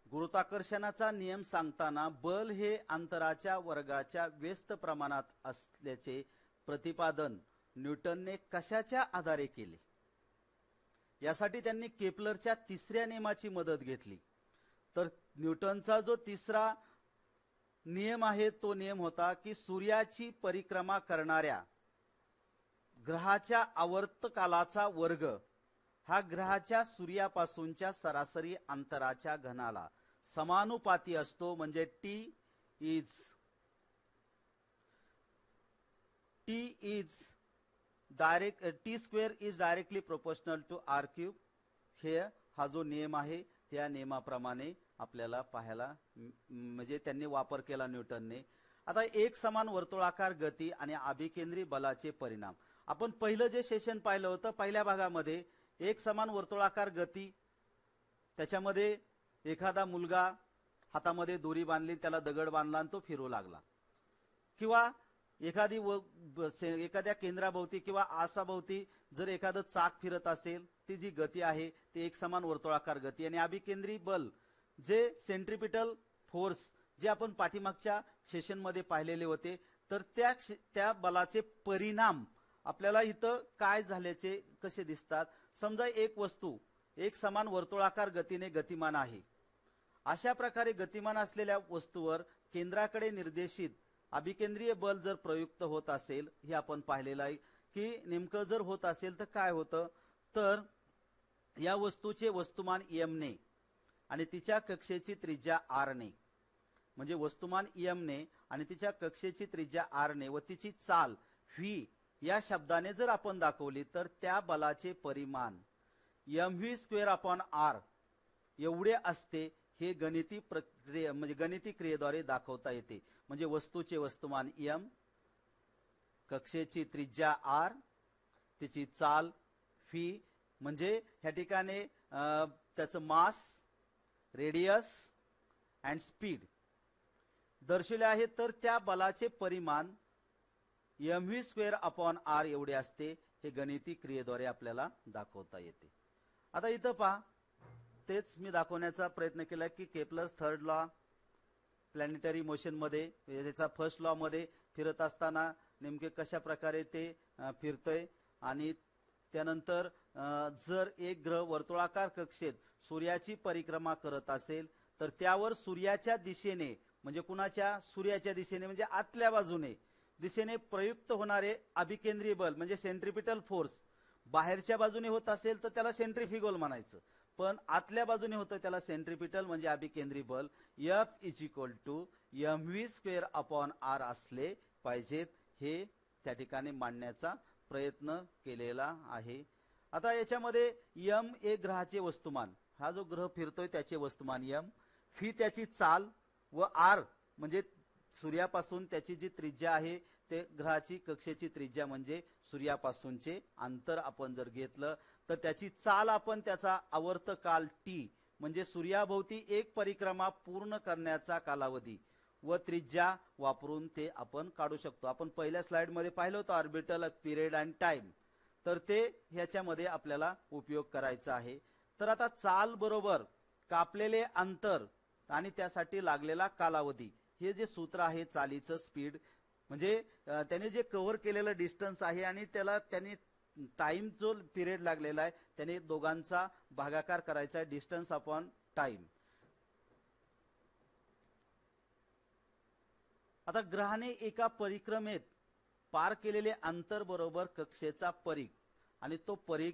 गुरुत्वाकर्षणाचा नियम सांगताना बल हे अंतराच्या वर्गाच्या व्यस्त प्रमाणात असल्याचे प्रतिपादन न्यूटनने कशाच्या आधारे केले? यासाठी त्यांनी केपलरच्या तिसऱ्या नियमाची मदत घेतली. तर न्यूटनचा जो तिसरा नियम आहे तो नियम होता की सूर्याची परिक्रमा करणाऱ्या ग्रहाच्या आवर्तकालाचा वर्ग हा ग्रहाच्या सूर्यापासूनच्या सरासरी अंतराच्या घनाला समानुपाती असतो. म्हणजे T square is directly proportional to R cube. हे हा जो नियम आहे त्या नियमाप्रमाणे आपल्याला पाहायला म्हणजे त्यांनी वापर केला न्यूटनने. आता एक समान वर्तुळाकार गती आणि अभिकेंद्री बलाचे परिणाम. आपण पहिलं जे सेशन पाहिलं होतं पहिल्या भागामध्ये एक समान वर्तुळाकार गती, त्याच्यामध्ये एखादा मुलगा हातामध्ये दोरी बांधली, त्याला दगड बांधला आणि तो फिरू लागला, किंवा एखाद्या केंद्राभोवती किंवा आसाभोवती जर एखादं चाक फिरत असेल, ती जी गती आहे ती एक समान वर्तुळाकार गती. आणि अभिकेंद्री बल जे सेंट्रिपिटल फोर्स जे आपण पाठीमागच्या सेशन मध्ये पाहिलेले होते, तर त्या बलाचे परिणाम आपल्याला इथं काय झाल्याचे कसे दिसतात. समजा एक वस्तू एक समान वर्तुळाकार गतीने गतिमान आहे. अशा प्रकारे गतिमान असलेल्या वस्तूवर केंद्राकडे निर्देशित अभिकेंद्रीय बल जर प्रयुक्त होत असेल, हे आपण पाहिलेलं आहे की नेमकं जर होत असेल तर काय होतं. तर या वस्तूचे वस्तुमान एम ने आणि तिच्या कक्षेची त्रिज्या आर ने, म्हणजे वस्तुमान एम ने आणि तिच्या कक्षेची त्रिज्या आर ने व तिची चाल व्ही या शब्दाने जर आपण दाखवली, तर त्या बलाचे परिमाण mv स्क्वेअर अपॉन आर एवढे असते. हे गणिती प्रक्रिया म्हणजे गणिती क्रियेद्वारे दाखवता येते. म्हणजे वस्तूचे वस्तुमान एम, कक्षेची त्रिज्या आर, तिची चाल व्ही, म्हणजे ह्या ठिकाणी त्याचं मास, रेडियस अँड स्पीड दर्शविले आहे. तर त्या बलाचे परिमाण mv स्क्वेअर अपॉन आर एवढे असते. हे गणिती क्रियेद्वारे आपल्याला दाखवता येते. आता इथं पहा, तेच मी दाखवण्याचा प्रयत्न केला की Kepler's third law planetary motion मध्ये, त्याचा फर्स्ट लॉ मध्ये फिरत असताना नेमके कशा प्रकारे ते फिरतय. आणि त्यानंतर जर एक ग्रह वर्तुळाकार कक्षेत सूर्याची परिक्रमा करत असेल, तर त्यावर सूर्याच्या दिशेने म्हणजे कुणाच्या सूर्याच्या दिशेने म्हणजे आतल्या दिशेने प्रयुक्त होणारे अभिकेंद्रीय बल म्हणजे सेंट्रिपिटल फोर्स बाहेरच्या बाजूने होत असेल तर त्याला सेंट्रिफ्युगल म्हणायचं, पण आतल्या बाजूने होतं त्याला सेंट्रिपिटल म्हणजे अभिकेंद्री बल. F is equal to mv square upon R असले पाहिजेत, हे त्या ठिकाणी मांडण्याचा प्रयत्न केलेला आहे. आता याच्यामध्ये m एक ग्रहाचे वस्तुमान, हा जो ग्रह फिरतोय त्याचे वस्तुमान m, व्ही त्याची चाल व r म्हणजे सूर्यापासून त्याची जी त्रिज्या आहे ते ग्रहाची कक्षेची त्रिज्या म्हणजे सूर्यापासूनचे अंतर आपण जर घेतलं तर त्याची चाल आपण त्याचा आवर्त काल टी म्हणजे सूर्याभोवती एक परिक्रमा पूर्ण करण्याचा कालावधी व त्रिज्या वापरून ते आपण काढू शकतो. आपण पहिल्या स्लाइड मध्ये पाहिलं होतं ऑर्बिटल पिरियड अँड टाइम, तर ते ह्याच्यामध्ये आपल्याला उपयोग करायचा आहे. तर आता चाल बरोबर कापलेले अंतर आणि त्यासाठी लागलेला कालावधी, हे जे सूत्र आहे चालीचं स्पीड म्हणजे त्याने जे कव्हर केलेलं डिस्टन्स आहे आणि त्याला त्यांनी टाइम जो पिरियड लागलेला आहे त्याने दोघांचा भागाकार करायचा आहे, डिस्टन्स अपॉन टाइम. आता ग्रहाने एका परिक्रमेत पार केलेले अंतर बरोबर कक्षेचा परिघ, आणि तो परिघ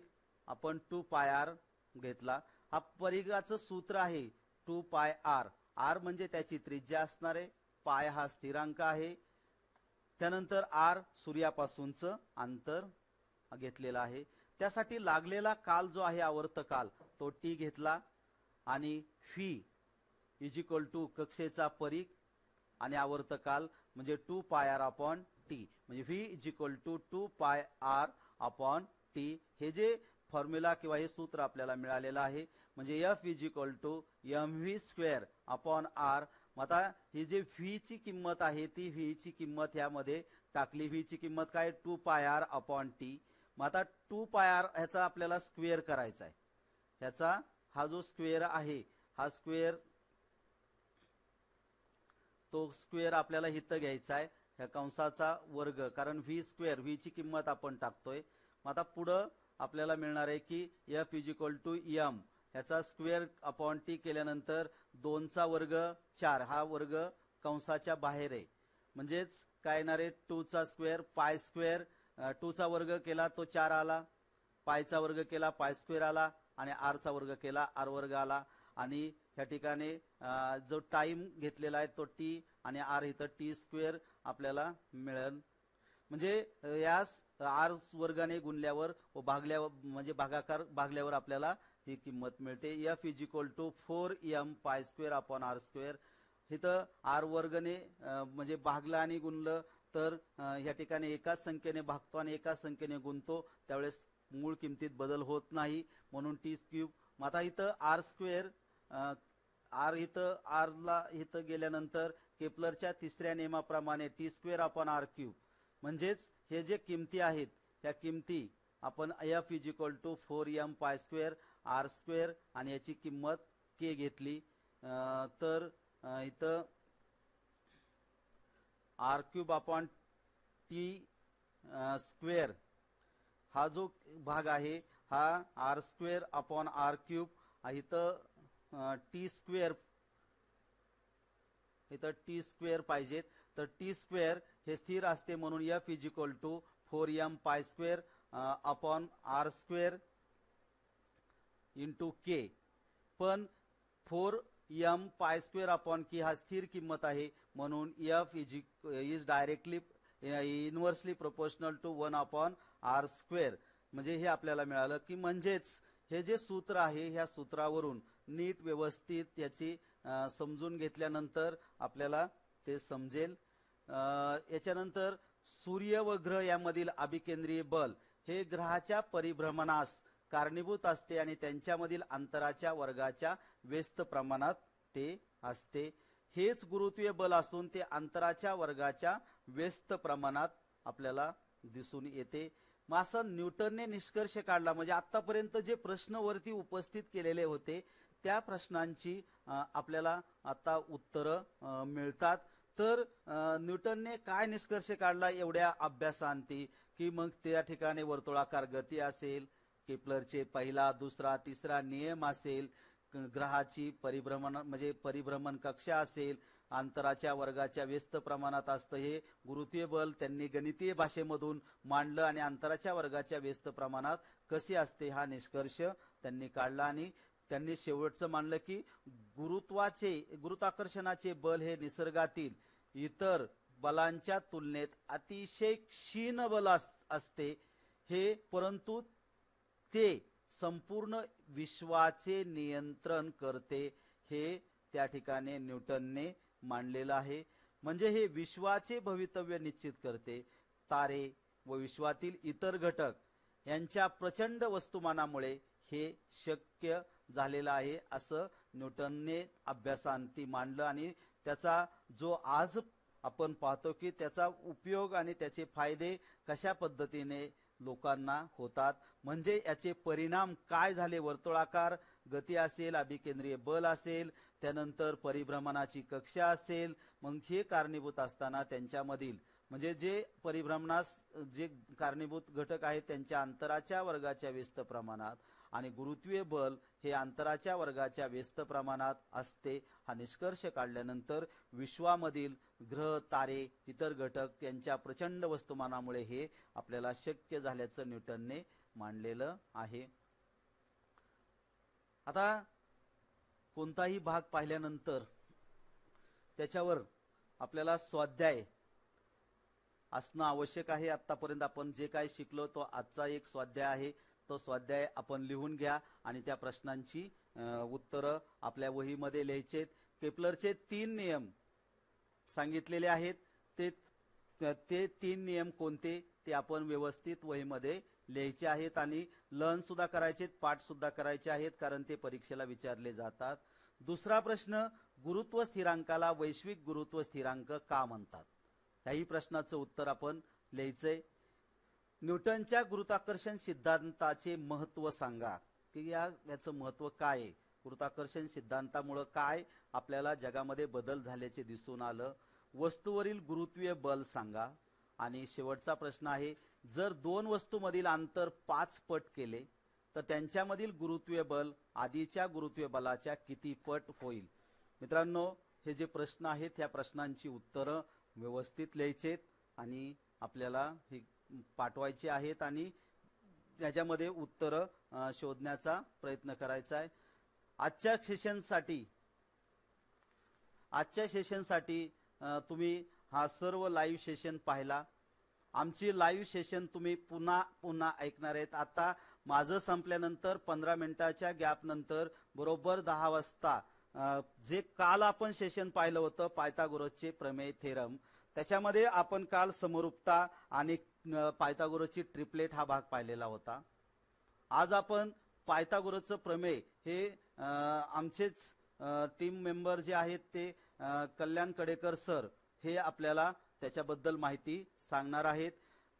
आपण 2πr घेतला. हा परिघाचं सूत्र आहे 2πr. r म्हणजे त्याची त्रिज्या असणार आहे, पाय हा स्थिरांक आहे, त्यानंतर r सूर्यापासूनचं अंतर घेतलेला आहे. त्यासाठी लागलेला काल जो आहे आवर्त काल तो t घेतला, आणि φ इज इक्वल टू कक्षेचा परिघ आणि आवर्त काल म्हणजे 2πr अपॉन टी, म्हणजे v is equal to 2πr upon T. हे जे फॉर्म्युला किंवा हे सूत्र आपल्याला मिळालेलं आहे, म्हणजे f is equal to mv square upon r. आता ही जी v ची किंमत आहे ती v ची किंमत यामध्ये टाकली. v ची किंमत काय 2πr अपॉन टी. मग आता 2πr ह्याचा आपल्याला स्क्वेअर करायचा आहे. ह्याचा हा जो स्क्वेअर आहे हा स्क्वेअर तो स्क्वेअर आपल्याला इथं घ्यायचा आहे, ह्या कंसाचा वर्ग, कारण v स्क्वेअर v ची किंमत आपण टाकतोय. मग आता पुढं आपल्याला मिळणार आहे की f is equal to m ह्याचा स्क्वेअर अपॉन टी केल्यानंतर 2 चा वर्ग 4, हा वर्ग कंसाच्या बाहेर आहे, म्हणजेच काय येणार आहे 2 चा स्क्वेअर पाय स्क्वेअर, 2 चा वर्ग केला तो 4 आला, पायचा वर्ग केला पाय स्क्वेअर आला, आणि r चा वर्ग केला r वर्ग आला. आणि ह्या ठिकाणी जो टाइम घेतलेला आहे तो t आणि r इथं t स्क्वेअर आपल्याला मिळेल. म्हणजे यास r वर्गाने गुणल्यावर व भागल्यावर म्हणजे भागाकार भागल्यावर आपल्याला ही किंमत मिळते. f is equal to 4m pi square upon r square. इथं r वर्गने म्हणजे भागला आणि गुणलं तर ह्या ठिकाणी एकाच संख्येने भागतो आणि एकाच संख्येने गुणतो, त्यावेळेस मूळ किमतीत बदल होत नाही, म्हणून टी क्यूब. मग आता इथं r स्क्वेअर r इथं r ला इथं गेल्यानंतर केपलरच्या तिसऱ्या नियमाप्रमाणे T square upon r cube, म्हणजेच हे जे किमती आहेत त्या किमती आपण f is equal to 4m pi square r square आणि याची किंमत k घेतली. तर इथं r cube upon T square हा जो भाग आहे हा r square upon r cube, इथं टी स्क्वेअर पाहिजेत, तर टी स्क्वेअर हे स्थिर असते म्हणून f is equal to 4m pi square upon r square into K. पण 4m पाय स्क्वेअर अपॉन के हा स्थिर किंमत आहे, म्हणून f is directly inversely proportional to 1 upon r square. म्हणजे हे आपल्याला मिळालं की म्हणजेच हे जे सूत्र आहे ह्या सूत्रावरून नीट व्यवस्थित याची समजून घेतल्यानंतर आपल्याला ते समजेल. याच्यानंतर सूर्य व ग्रह यामधील अभिकेंद्रीय बल हे ग्रहाच्या परिभ्रमणास कारणीभूत असते आणि त्यांच्यामधील अंतराच्या वर्गाच्या व्यस्त प्रमाणात ते असते. हेच गुरुत्वीय बल असून ते अंतराच्या वर्गाच्या व्यस्त प्रमाणात आपल्याला दिसून येते. मग असं न्यूटनने निष्कर्ष काढला, म्हणजे आतापर्यंत जे प्रश्न वरती उपस्थित केलेले होते त्या प्रश्नांची आपल्याला आता उत्तरं मिळतात. तर न्यूटनने काय निष्कर्ष काढला एवढ्या अभ्यासांती, की मग त्या ठिकाणी वर्तुळाकार गती असेल, केपलरचे पहिला दुसरा तिसरा नियम असेल, ग्रहाची परिभ्रमण म्हणजे परिभ्रमण कक्षा असेल, अंतराच्या वर्गाच्या व्यस्त प्रमाणात असतं हे गुरुत्वीय बल त्यांनी गणितीय भाषेमधून मांडलं आणि अंतराच्या वर्गाच्या व्यस्त प्रमाणात कसे असते हा निष्कर्ष त्यांनी काढला. आणि त्यांनी शेवटचं मानलं की गुरुत्वाकर्षणाचे बल हे निसर्गातील इतर बलांच्या तुलनेत अतिशय क्षीण बल असते हे, परंतु ते संपूर्ण विश्वाचे नियंत्रण करते हे त्या ठिकाणी न्यूटनने मांडलेलं आहे. म्हणजे हे विश्वाचे भवितव्य निश्चित करते. तारे व विश्वातील इतर घटक यांच्या प्रचंड वस्तुमानामुळे हे शक्य झालेलं आहे असं न्यूटनने अभ्यासांती मांडलं. आणि त्याचा जो आज आपण पाहतो की त्याचा उपयोग आणि त्याचे फायदे कशा पद्धतीने लोकांना होतात, म्हणजे याचे परिणाम काय झाले, वर्तुळाकार गती असेल, अभिकेंद्रीय बल असेल, त्यानंतर परिभ्रमणाची कक्षा असेल, मग हे कारणीभूत असताना त्यांच्यामधील म्हणजे जे परिभ्रमणास जे कारणीभूत घटक आहेत त्यांच्या अंतराच्या वर्गाच्या व्यस्त प्रमाणात आणि गुरुत्वीय बल हे अंतराच्या वर्गाच्या व्यस्त प्रमाणात असते हा निष्कर्ष काढल्यानंतर विश्वामधील ग्रह तारे इतर घटक त्यांच्या प्रचंड वस्तुमानामुळे हे आपल्याला शक्य झाल्याचं न्यूटनने मांडलेलं आहे. आता कोणताही भाग पाहिल्यानंतर त्याच्यावर आपल्याला स्वाध्याय असणं आवश्यक आहे. आतापर्यंत आपण जे काही शिकलो तो आजचा एक स्वाध्याय आहे. तो स्वाध्याय आपण लिहून घ्या आणि त्या प्रश्नांची उत्तरं आपल्या वहीमध्ये लिहायचे. केपलरचे 3 नियम सांगितलेले आहेत. ते 3 नियम कोणते ते आपण व्यवस्थित वहीमध्ये लिहायचे आहेत आणि लर्न सुद्धा करायचे, पाठ सुद्धा करायचे आहेत, कारण ते परीक्षेला विचारले जातात. दुसरा प्रश्न, गुरुत्व स्थिरांकाला वैश्विक गुरुत्व स्थिरांक का म्हणतात? याही प्रश्नाचं उत्तर आपण लिहायचंय. न्यूटनच्या गुरुत्वाकर्षण सिद्धांताचे महत्व सांगा, की याचं महत्व काय आहे? गुरुत्वाकर्षण सिद्धांतामुळे काय आपल्याला जगामध्ये बदल झाल्याचे दिसून आलं? वस्तूवरील गुरुत्वीय बल सांगा. आणि शेवटचा प्रश्न आहे, जर 2 वस्तूमधील अंतर 5 पट केले तर त्यांच्यामधील गुरुत्वीय बल आधीच्या गुरुत्वीय बलाच्या किती पट होईल? मित्रांनो, हे जे प्रश्न आहेत त्या प्रश्नांची उत्तरं व्यवस्थित लिहायचेत आणि आपल्याला हे पाठवायचे आहेत आणि त्याच्यामध्ये उत्तरं शोधण्याचा प्रयत्न करायचा आहे. आजच्या सेशनसाठी तुम्ही हा सर्व लाईव्ह सेशन पाहिला. आमची लाईव्ह सेशन तुम्ही पुन्हा ऐकणार आहेत. आता माझं संपल्यानंतर 15 मिनिटाच्या गॅप नंतर बरोबर 10 वाजता जे काल आपण सेशन पाहिलं होतं पायथागोरसचे प्रमेय थेरम, त्याच्यामध्ये आपण काल समरूपता आणि पायथागोरसची ट्रिपलेट हा भाग पाहिलेला होता. आज आपण पायथागोरसचं प्रमेय हे आमचेच टीम मेंबर जे आहेत ते कल्याण कडेकर सर हे आपल्याला त्याच्याबद्दल माहिती सांगणार आहेत.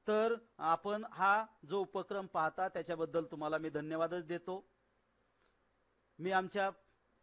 तर आपण हा जो उपक्रम पाहता त्याच्याबद्दल तुम्हाला मी धन्यवादच देतो. मी आमच्या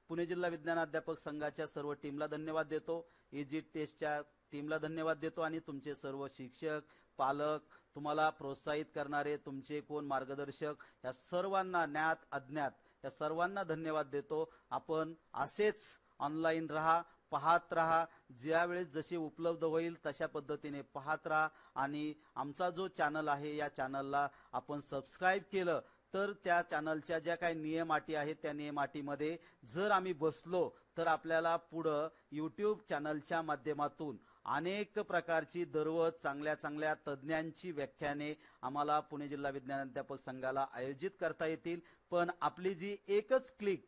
पुणे जिल्हा विज्ञान अध्यापक संघाच्या सर्व टीमला धन्यवाद देतो. इजी टेस्टच्या टीमला धन्यवाद देतो आणि तुमचे सर्व शिक्षक, पालक, तुम्हाला प्रोत्साहित करणारे तुमचे कोण मार्गदर्शक, या सर्वांना ज्ञात अज्ञात या सर्वांना धन्यवाद देतो. आपण असेच ऑनलाईन राहा, पाहत राहा. ज्यावेळेस जसे उपलब्ध होईल तशा पद्धतीने पाहत राहा आणि आमचा जो चॅनल आहे या चॅनलला आपण सबस्क्राईब केलं तर त्या चॅनलच्या ज्या काही नियम अटी आहेत त्या नियम अटीमध्ये जर आम्ही बसलो तर आपल्याला पुढं यूट्यूब चॅनलच्या माध्यमातून अनेक प्रकारची दररोज चांगल्या चांगल्या तज्ज्ञांची व्याख्याने आम्हाला पुणे जिल्हा विज्ञान अध्यापक संघाला आयोजित करता येतील. पण आपली जी एकच क्लिक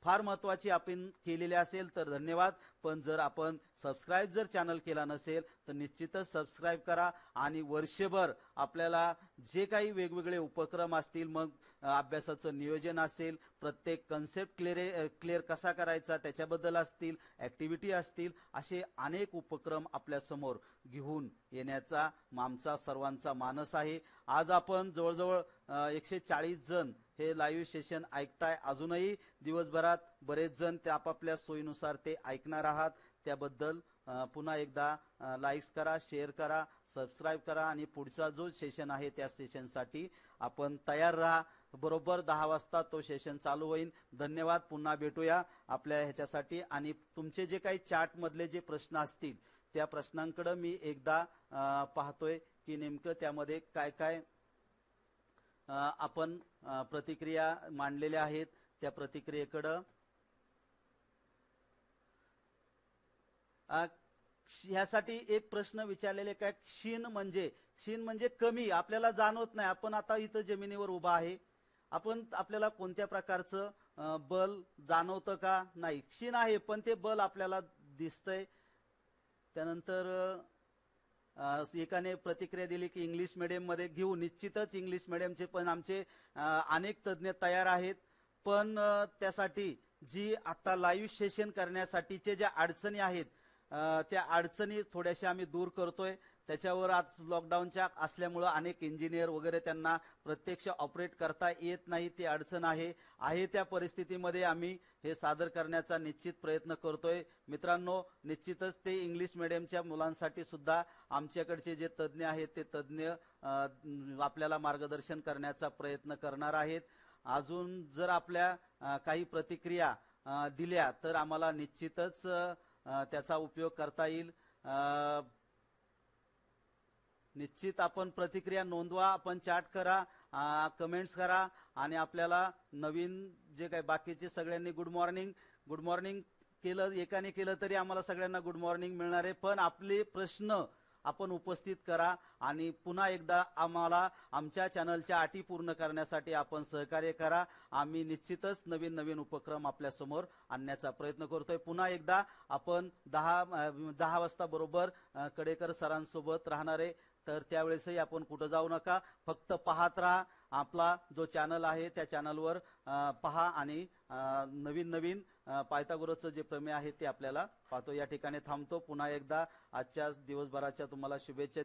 फार महत्वाची आपण केलेली असेल तर धन्यवाद. पण जर आपण सबस्क्राईब जर चॅनल केला नसेल तर निश्चितच सबस्क्राईब करा आणि वर्षभर आपल्याला जे काही वेगवेगळे उपक्रम असतील, मग अभ्यासाचं नियोजन असेल, प्रत्येक कन्सेप्ट क्लिअर कसा करायचा त्याच्याबद्दल असतील, ऍक्टिव्हिटी असतील, असे अनेक उपक्रम आपल्या समोर घेऊन येण्याचा आमचा सर्वांचा मानस आहे. आज आपण जवळजवळ 140 जण हे लाईव्ह सेशन ऐकताय. अजूनही दिवसभरात बरेच जण ते आपापल्या सोयीनुसार ते ऐकणार आहात. त्याबद्दल पुन्हा एकदा लाईक्स करा, शेअर करा, सबस्क्राईब करा आणि पुढचा जो सेशन आहे त्या सेशनसाठी आपण तयार राहा. बरोबर 10 वाजता तो सेशन चालू होईल. धन्यवाद. पुन्हा भेटूया आपल्या ह्याच्यासाठी. आणि तुमचे जे काही चार्ट मधले जे प्रश्न असतील त्या प्रश्नांकडे मी एकदा पाहतोय की नेमकं त्यामध्ये काय काय आपण प्रतिक्रिया मांडलेल्या आहेत. त्या प्रतिक्रियेकडं ह्यासाठी एक प्रश्न विचारलेले काय, क्षीण म्हणजे कमी, आपल्याला जाणवत नाही. आपण आता इथं जमिनीवर उभा आहे, आपल्याला कोणत्या प्रकारचं बल जाणवतं का? नाही, क्षीण आहे पण ते बल आपल्याला दिसतंय. त्यानंतर एकाने प्रतिक्रिया दिली की इंग्लिश मीडियम मध्ये घेऊ. निश्चितच इंग्लिश मीडियमचे पण आमचे अनेक तज्ज्ञ तयार आहेत. पण त्यासाठी जी आता लाईव्ह सेशन करण्यासाठीचे ज्या अडचणी आहेत त्या अडचणी थोड्याशा आम्ही दूर करतोय. त्याच्यावर आज लॉकडाऊनच्या असल्यामुळं अनेक इंजिनियर वगैरे त्यांना प्रत्यक्ष ऑपरेट करता येत नाही, ती अडचण आहे त्या परिस्थितीमध्ये आम्ही हे सादर करण्याचा निश्चित प्रयत्न करतोय. मित्रांनो, निश्चितच ते इंग्लिश मीडियमच्या मुलांसाठी सुद्धा आमच्याकडचे जे तज्ज्ञ आहेत ते तज्ज्ञ आपल्याला मार्गदर्शन करण्याचा प्रयत्न करणार आहेत. अजून जर आपल्या काही प्रतिक्रिया दिल्या तर आम्हाला निश्चितच त्याचा उपयोग करता येईल. निश्चित आपण प्रतिक्रिया नोंदवा, आपण चॅट करा, कमेंट्स करा आणि आपल्याला नवीन जे काही बाकीचे सगळ्यांनी गुड मॉर्निंग केलं, एकाने केलं तरी आम्हाला सगळ्यांना गुड मॉर्निंग मिळणार आहे. पण आपले प्रश्न आपण उपस्थित करा आणि पुन्हा एकदा आम्हाला आमच्या चॅनलच्या अटी पूर्ण करण्यासाठी आपण सहकार्य करा. आम्ही निश्चितच नवीन उपक्रम आपल्या समोर आणण्याचा प्रयत्न करतोय. पुन्हा एकदा आपण 10 वाजता बरोबर कडेकर सरांसोबत राहणार आहे. तर त्यावेळेसही आपण कुठं जाऊ नका, फक्त पाहत राहा. आपला जो चॅनल आहे त्या चॅनलवर पहा आणि नवीन पायथागोरसचं जे प्रमेय आहे ते आपल्याला पाहतो. या ठिकाणी थांबतो. पुन्हा एकदा आजच्या दिवसभराच्या तुम्हाला शुभेच्छा.